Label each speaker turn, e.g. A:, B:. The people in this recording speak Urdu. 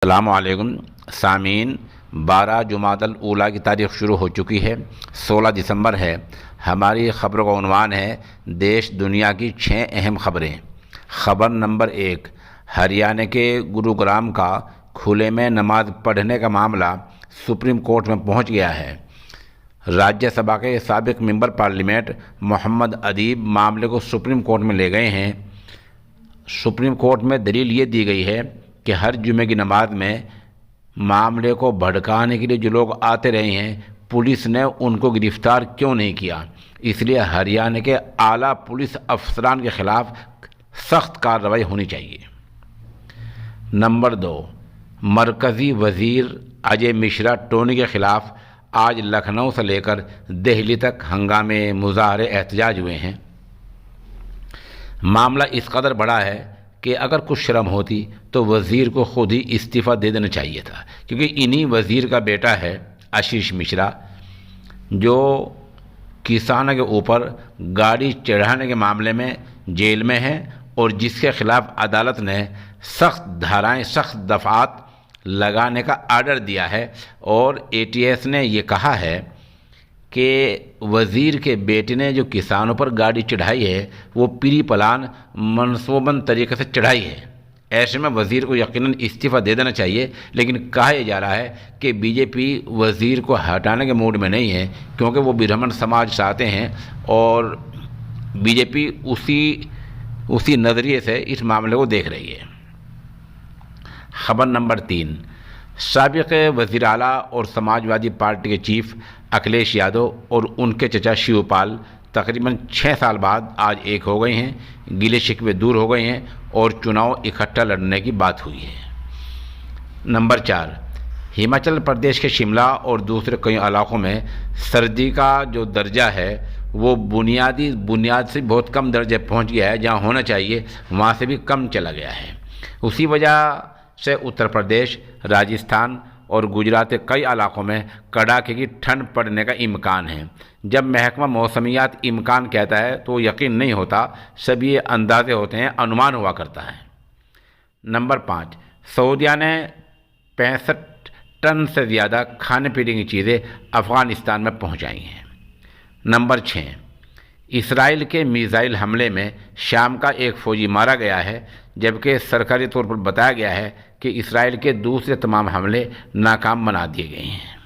A: السلام علیکم سامعین، 12 جمادی الاولیٰ کی تاریخ شروع ہو چکی ہے، 16 دسمبر ہے۔ ہماری خبروں کا عنوان ہے دیش دنیا کی 6 اہم خبریں۔ خبر نمبر 1، ہریانہ کے گروگرام کا کھلے میں نماز پڑھنے کا معاملہ سپریم کورٹ میں پہنچ گیا ہے۔ راجیہ سبھا کے سابق ممبر پارلیمنٹ محمد ادیب معاملے کو سپریم کورٹ میں لے گئے ہیں۔ سپریم کورٹ میں دلیل یہ دی گئی ہے کہ ہر جمعے کی نماز میں معاملے کو بھڑکانے کے لیے جو لوگ آتے رہے ہیں، پولیس نے ان کو گرفتار کیوں نہیں کیا، اس لیے ہریانہ کے اعلیٰ پولیس افسران کے خلاف سخت کارروائی ہونی چاہیے۔ نمبر 2، مرکزی وزیر اجے مشرا ٹونی کے خلاف آج لکھنؤ سے لے کر دہلی تک ہنگامے، مظاہرے، احتجاج ہوئے ہیں۔ معاملہ اس قدر بڑا ہے کہ اگر کچھ شرم ہوتی تو وزیر کو خود ہی استعفیٰ دے دینا چاہیے تھا، کیونکہ انہی وزیر کا بیٹا ہے آشیش مشرا، جو کسانوں کے اوپر گاڑی چڑھانے کے معاملے میں جیل میں ہے اور جس کے خلاف عدالت نے سخت دھارائیں، سخت دفعات لگانے کا آرڈر دیا ہے، اور ATS نے یہ کہا ہے کہ وزیر کے بیٹے نے جو کسانوں پر گاڑی چڑھائی ہے وہ پری پلان منصوباً طریقے سے چڑھائی ہے۔ ایسے میں وزیر کو یقیناً استعفیٰ دے دینا چاہیے، لیکن کہا یہ جا رہا ہے کہ BJP وزیر کو ہٹانے کے موڈ میں نہیں ہے، کیونکہ وہ برہمن سماج چاہتے ہیں اور BJP اسی نظریے سے اس معاملے کو دیکھ رہی ہے۔ خبر نمبر 3، سابق وزیر اعلیٰ اور سماجوادی پارٹی کے چیف اکھلیش یادو اور ان کے چچا شیو پال تقریباً 6 سال بعد آج ایک ہو گئے ہیں، گلے شکوے دور ہو گئے ہیں اور چناؤ اکٹھا لڑنے کی بات ہوئی ہے۔ نمبر 4، ہماچل پردیش کے شملہ اور دوسرے کئی علاقوں میں سردی کا جو درجہ ہے وہ بنیاد سے بہت کم درجے پہنچ گیا ہے، جہاں ہونا چاہیے وہاں سے بھی کم چلا گیا ہے۔ اسی وجہ سے اتر پردیش، راجستھان اور گجرات کے کئی علاقوں میں کڑاکے کی ٹھنڈ پڑنے کا امکان ہے۔ جب محکمہ موسمیات امکان کہتا ہے تو یقین نہیں ہوتا، سب یہ اندازے ہوتے ہیں، انمان ہوا کرتا ہے۔ نمبر 5، سعودیہ نے 65 ٹن سے زیادہ کھانے پینے کی چیزیں افغانستان میں پہنچائی ہیں۔ نمبر 6، اسرائیل کے میزائل حملے میں شام کا ایک فوجی مارا گیا ہے، جبکہ سرکاری طور پر بتایا گیا ہے کہ اسرائیل کے دوسرے تمام حملے ناکام بنا دیے گئے ہیں۔